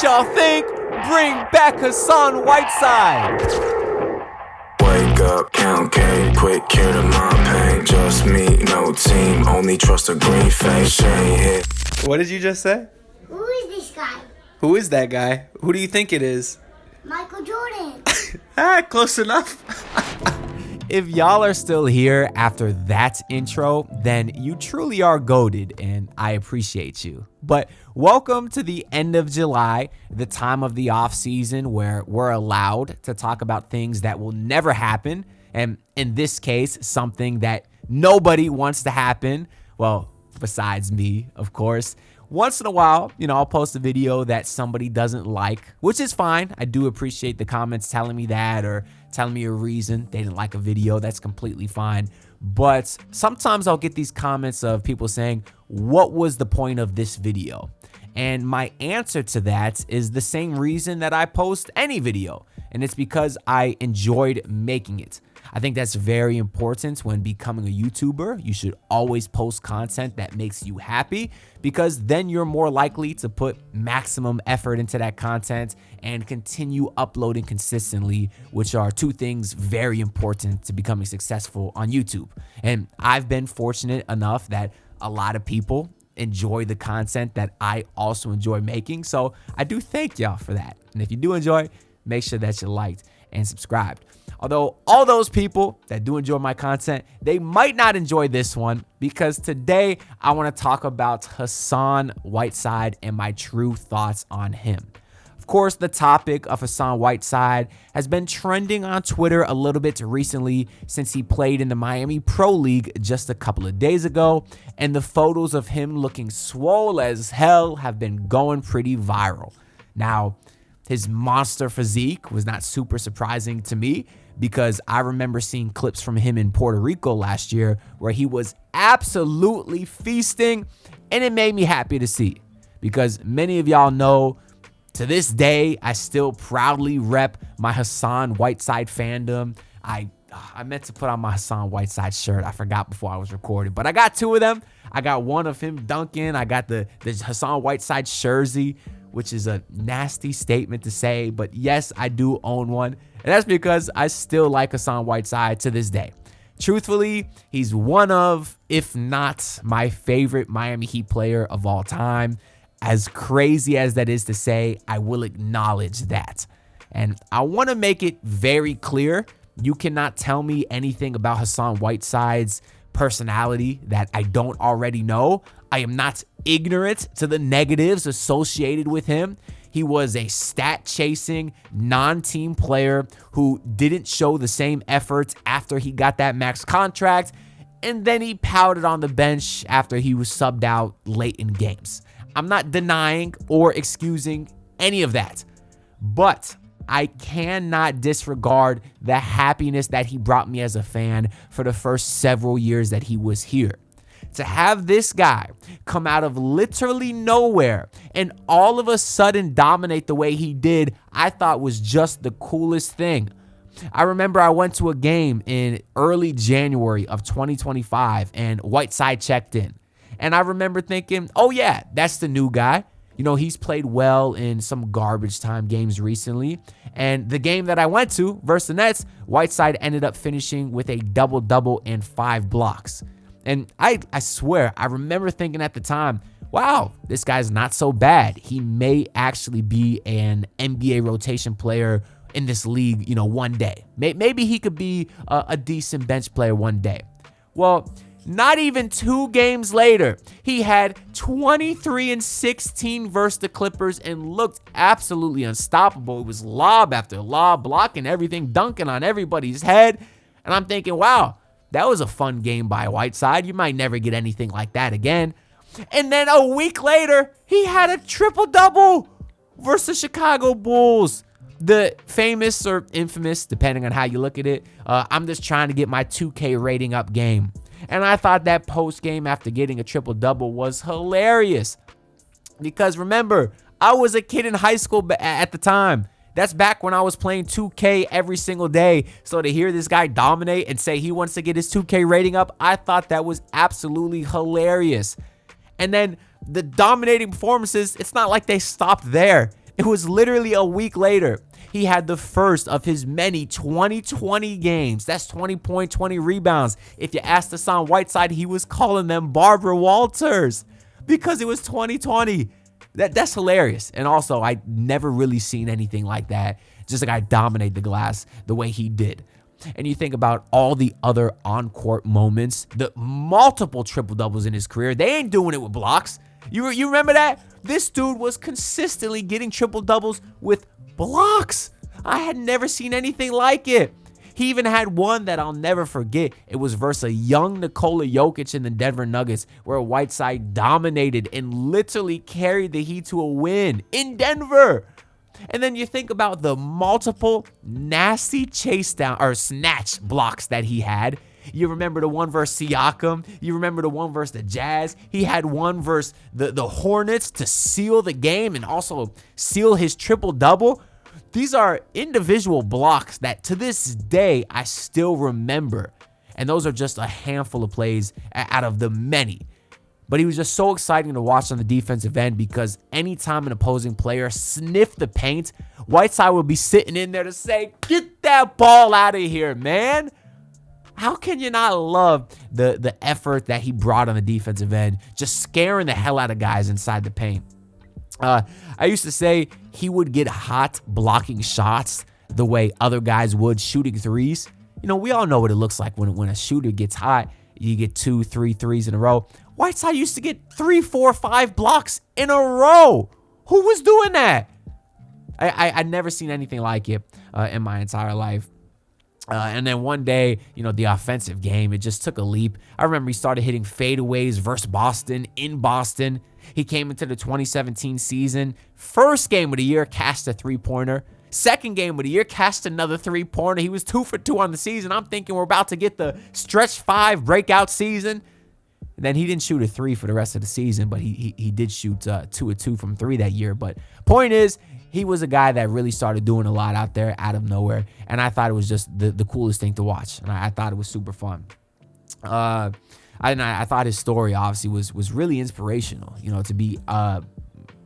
What y'all think? Bring back Hassan Whiteside. Wake up, count K, quick cure to my pain. Just me, no team, only trust a green face. She ain't hit. What did you just say? Who is this guy? Who is that guy? Who do you think it is? Michael Jordan. Close enough. If y'all are still here after that intro, then you truly are goated, and I appreciate you. But welcome to the end of July, the time of the off season where we're allowed to talk about things that will never happen. And in this case, something that nobody wants to happen. Well, besides me, of course. Once in a while, I'll post a video that somebody doesn't like, which is fine. I do appreciate the comments telling me that or telling me a reason they didn't like a video. That's completely fine. But sometimes I'll get these comments of people saying, what was the point of this video? And my answer to that is the same reason that I post any video. And it's because I enjoyed making it. I think that's very important when becoming a YouTuber. You should always post content that makes you happy because then you're more likely to put maximum effort into that content and continue uploading consistently, which are two things very important to becoming successful on YouTube. And I've been fortunate enough that a lot of people enjoy the content that I also enjoy making. So I do thank y'all for that. And if you do enjoy, make sure that you liked and subscribed. Although all those people that do enjoy my content, they might not enjoy this one because today I want to talk about Hassan Whiteside and my true thoughts on him. Of course, the topic of Hassan Whiteside has been trending on Twitter a little bit recently since he played in the Miami Pro League just a couple of days ago, and the photos of him looking swole as hell have been going pretty viral. Now, his monster physique was not super surprising to me because I remember seeing clips from him in Puerto Rico last year where he was absolutely feasting, and it made me happy to see because many of y'all know to this day, I still proudly rep my Hassan Whiteside fandom. I meant to put on my Hassan Whiteside shirt. I forgot before I was recording, but I got two of them. I got one of him dunking. I got the Hassan Whiteside jersey, which is a nasty statement to say, but yes, I do own one. And that's because I still like Hassan Whiteside to this day. Truthfully, he's one of, if not my favorite Miami Heat player of all time. As crazy as that is to say, I will acknowledge that. And I want to make it very clear, you cannot tell me anything about Hassan Whiteside's personality that I don't already know. I am not ignorant to the negatives associated with him. He was a stat-chasing, non-team player who didn't show the same effort after he got that max contract, and then he pouted on the bench after he was subbed out late in games. I'm not denying or excusing any of that, but I cannot disregard the happiness that he brought me as a fan for the first several years that he was here. To have this guy come out of literally nowhere and all of a sudden dominate the way he did, I thought was just the coolest thing. I remember I went to a game in early January of 2025 and Whiteside checked in. And I remember thinking, oh yeah, that's the new guy. He's played well in some garbage time games recently. And the game that I went to versus the Nets, Whiteside ended up finishing with a double-double and 5 blocks. And I swear, I remember thinking at the time, wow, this guy's not so bad. He may actually be an NBA rotation player in this league, one day. Maybe he could be a decent bench player one day. Well, not even 2 games later, he had 23 and 16 versus the Clippers and looked absolutely unstoppable. It was lob after lob, blocking everything, dunking on everybody's head. And I'm thinking, wow, that was a fun game by Whiteside. You might never get anything like that again. And then a week later, he had a triple-double versus the Chicago Bulls. The famous or infamous, depending on how you look at it, I'm just trying to get my 2K rating up game. And I thought that post game after getting a triple-double was hilarious. Because remember, I was a kid in high school at the time. That's back when I was playing 2K every single day. So to hear this guy dominate and say he wants to get his 2K rating up, I thought that was absolutely hilarious. And then the dominating performances, it's not like they stopped there. It was literally a week later. He had the first of his many 2020 games. That's 20 points, 20 rebounds. If you asked Hassan Whiteside, he was calling them Barbara Walters because it was 2020. That's hilarious. And also, I never really seen anything like that. Just like I dominate the glass the way he did. And you think about all the other on-court moments, the multiple triple-doubles in his career. They ain't doing it with blocks. You remember that? This dude was consistently getting triple-doubles with blocks. I had never seen anything like it. He even had one that I'll never forget. It was versus a young Nikola Jokic in the Denver Nuggets, where Whiteside dominated and literally carried the Heat to a win in Denver. And then you think about the multiple nasty chase down or snatch blocks that he had. You remember the one versus Siakam. You remember the one versus the Jazz. He had one versus the Hornets to seal the game and also seal his triple-double. These are individual blocks that to this day I still remember. And those are just a handful of plays out of the many. But he was just so exciting to watch on the defensive end because anytime an opposing player sniffed the paint, Whiteside would be sitting in there to say, "Get that ball out of here, man." How can you not love the effort that he brought on the defensive end, just scaring the hell out of guys inside the paint? I used to say he would get hot blocking shots the way other guys would shooting threes. You know, we all know what it looks like when a shooter gets hot. You get 2, 3 threes in a row. Whiteside used to get 3, 4, 5 blocks in a row. Who was doing that? I'd never seen anything like it in my entire life. And then one day, you know, the offensive game, it just took a leap. I remember he started hitting fadeaways versus Boston in Boston. He came into the 2017 season. First game of the year, cashed a three-pointer. Second game of the year, cashed another three-pointer. He was 2 for 2 on the season. I'm thinking we're about to get the stretch 5 breakout season. And then he didn't shoot a 3 for the rest of the season, but he did shoot 2 of 2 from 3 that year. But point is, he was a guy that really started doing a lot out there out of nowhere. And I thought it was just the coolest thing to watch. And I thought it was super fun. I thought his story obviously was really inspirational, you know, to be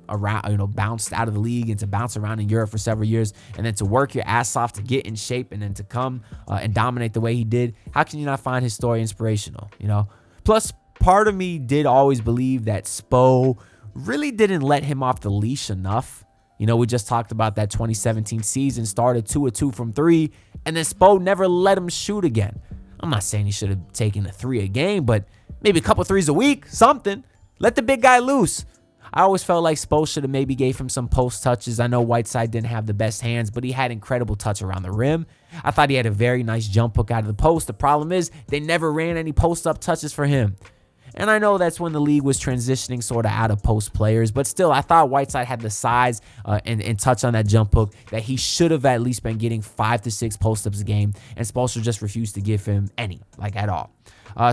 around, you know, bounced out of the league and to bounce around in Europe for several years and then to work your ass off to get in shape and then to come and dominate the way he did. How can you not find his story inspirational, you know? Plus, part of me did always believe that Spo really didn't let him off the leash enough. You know, we just talked about that 2017 season, started 2 of 2 from 3, and then Spo never let him shoot again. I'm not saying he should have taken a 3 a game, but maybe a couple threes a week, something. Let the big guy loose. I always felt like Spo should have maybe gave him some post touches. I know Whiteside didn't have the best hands, but he had incredible touch around the rim. I thought he had a very nice jump hook out of the post. The problem is they never ran any post-up touches for him. And I know that's when the league was transitioning sort of out of post players, but still, I thought Whiteside had the size and touch on that jump hook that he should have at least been getting 5 to 6 post-ups a game, and Spoelstra just refused to give him any, like at all.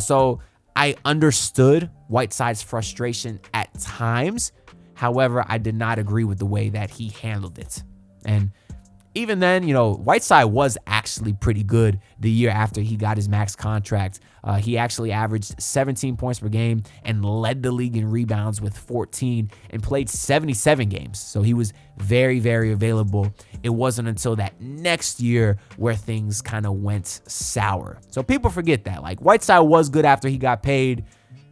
So I understood Whiteside's frustration at times. However, I did not agree with the way that he handled it. And even then, you know, Whiteside was actually pretty good the year after he got his max contract. He actually averaged 17 points per game and led the league in rebounds with 14 and played 77 games. So he was very, very available. It wasn't until that next year where things kind of went sour. So people forget that. Like, Whiteside was good after he got paid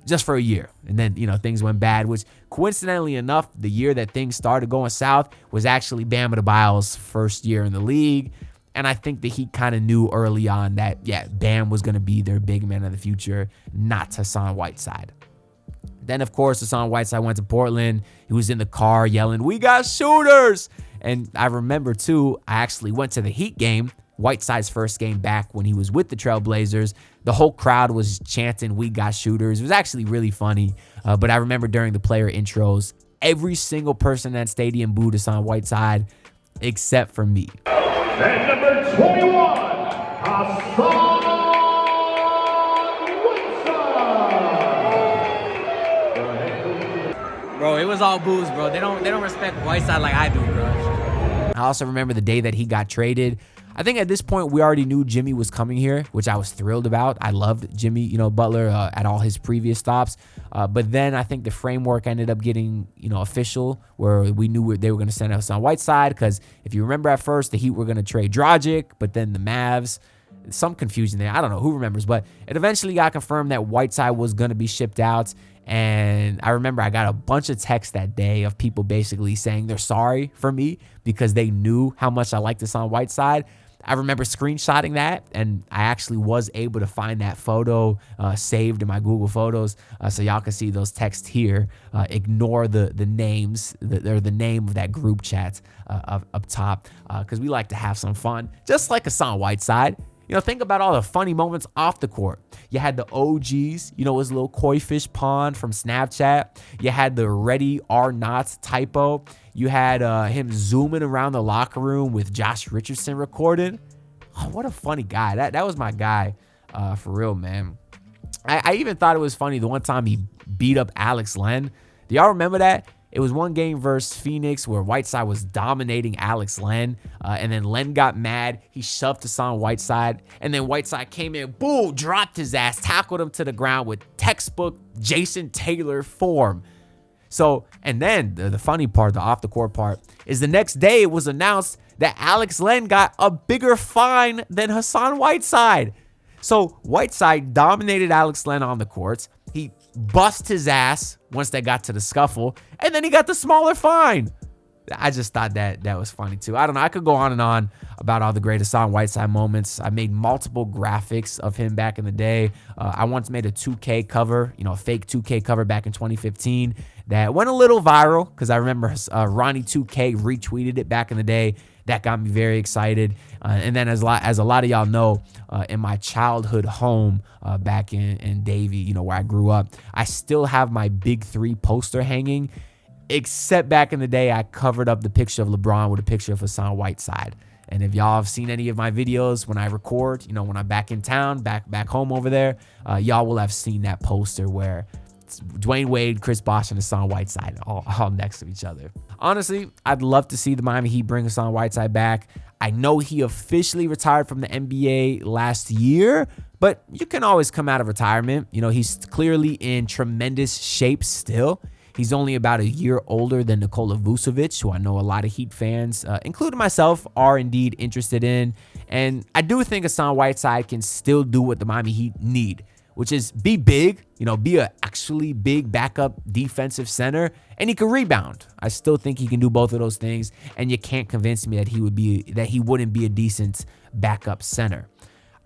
just for a year. And then, you know, things went bad, which coincidentally enough, the year that things started going south was actually Bam Adebayo's first year in the league. And I think that he kind of knew early on that, yeah, Bam was going to be their big man of the future, not Hassan Whiteside. Then, of course, Hassan Whiteside went to Portland. He was in the car yelling, "We got shooters!" And I remember, too, I actually went to the Heat game, Whiteside's first game back when he was with the Trailblazers. The whole crowd was chanting, "We got shooters." It was actually really funny. But I remember during the player intros, every single person in that stadium booed Hassan Whiteside, except for me. And number 21, Hassan Whiteside. Bro, it was all boos, bro. They don't respect Whiteside like I do, bro. I also remember the day that he got traded. I think at this point we already knew Jimmy was coming here, which I was thrilled about. I loved Jimmy, Butler at all his previous stops. But then I think the framework ended up getting, official, where we knew they were going to send Hassan Whiteside, because if you remember at first, the Heat were going to trade Dragic, but then the Mavs, some confusion there. I don't know who remembers, but it eventually got confirmed that Whiteside was going to be shipped out. And I remember I got a bunch of texts that day of people basically saying they're sorry for me because they knew how much I liked Hassan Whiteside. I remember screenshotting that, and I actually was able to find that photo saved in my Google Photos, so y'all can see those texts here. Ignore the names, the name of that group chat up top, because we like to have some fun, just like Hassan Whiteside. Think about all the funny moments off the court. You had the OGs, his little koi fish pond from Snapchat. You had the ready or not typo. You had him zooming around the locker room with Josh Richardson recording. Oh, what a funny guy. That was my guy, for real, man. I even thought it was funny the one time he beat up Alex Len. Do y'all remember that? It was one game versus Phoenix where Whiteside was dominating Alex Len, and then Len got mad. He shoved Hassan Whiteside, and then Whiteside came in, boom, dropped his ass, tackled him to the ground with textbook Jason Taylor form. So, and then the funny part, the off-the-court part, is the next day it was announced that Alex Len got a bigger fine than Hassan Whiteside. So Whiteside dominated Alex Len on the courts. He bust his ass once they got to the scuffle, and then he got the smaller fine. I just thought that was funny too. I don't know. I could go on and on about all the great Hassan Whiteside moments. I made multiple graphics of him back in the day. I once made a 2K cover, a fake 2K cover back in 2015 that went a little viral because I remember Ronnie 2K retweeted it back in the day. That got me very excited. And then as a lot of y'all know, in my childhood home back in Davie, where I grew up, I still have my Big 3 poster hanging, except back in the day, I covered up the picture of LeBron with a picture of Hassan Whiteside. And if y'all have seen any of my videos when I record, when I'm back in town, back home over there, y'all will have seen that poster where it's Dwayne Wade, Chris Bosh, and Hassan Whiteside all next to each other. Honestly, I'd love to see the Miami Heat bring Hassan Whiteside back. I know he officially retired from the NBA last year, but you can always come out of retirement. He's clearly in tremendous shape still. He's only about a year older than Nikola Vucevic, who I know a lot of Heat fans, including myself, are indeed interested in. And I do think Hassan Whiteside can still do what the Miami Heat need, which is be big, be a actually big backup defensive center, and he can rebound. I still think he can do both of those things, and you can't convince me that he wouldn't be a decent backup center.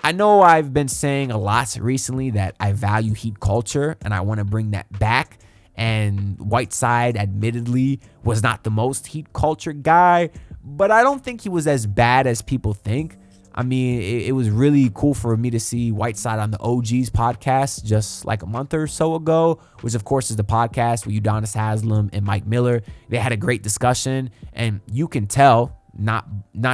I know I've been saying a lot recently that I value Heat culture, and I want to bring that back. And Whiteside, admittedly, was not the most Heat culture guy, but I don't think he was as bad as people think. I mean, it was really cool for me to see Whiteside on the OGs podcast just like a month or so ago, which of course is the podcast with Udonis Haslem and Mike Miller. They had a great discussion, and you can tell, not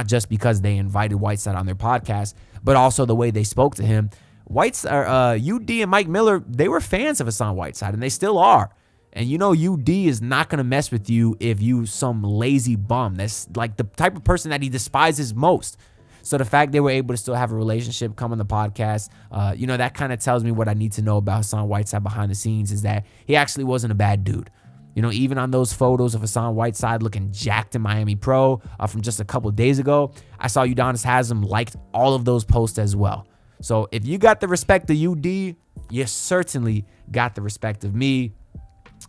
just because they invited Whiteside on their podcast, but also the way they spoke to him. UD and Mike Miller, they were fans of Hassan Whiteside, and they still are. And UD is not going to mess with you if you some lazy bum. That's like the type of person that he despises most. So the fact they were able to still have a relationship, come on the podcast, that kind of tells me what I need to know about Hassan Whiteside behind the scenes, is that he actually wasn't a bad dude. Even on those photos of Hassan Whiteside looking jacked in Miami Pro from just a couple days ago, I saw Udonis Haslem liked all of those posts as well. So if you got the respect of UD, you certainly got the respect of me.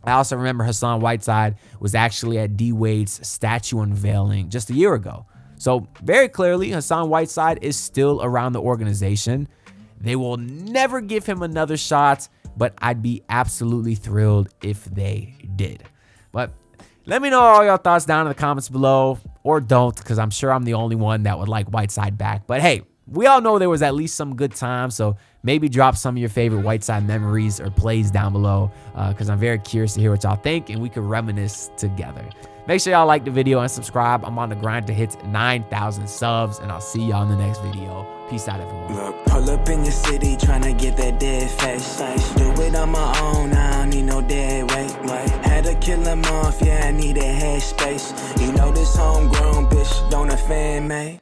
I also remember Hassan Whiteside was actually at D Wade's statue unveiling just a year ago. So very clearly, Hassan Whiteside is still around the organization. They will never give him another shot, but I'd be absolutely thrilled if they did. But let me know all your thoughts down in the comments below, or don't, because I'm sure I'm the only one that would like Whiteside back. But hey, we all know there was at least some good times, so maybe drop some of your favorite Whiteside memories or plays down below, because I'm very curious to hear what y'all think, and we can reminisce together. Make sure y'all like the video and subscribe. I'm on the grind to hit 9,000 subs, and I'll see y'all in the next video. Peace out, everyone. Look, pull up in your city, tryna get that dead face. Do it on my own, I don't need no dead weight. Had to kill him off, yeah, I need a head space. This homegrown bitch don't offend me.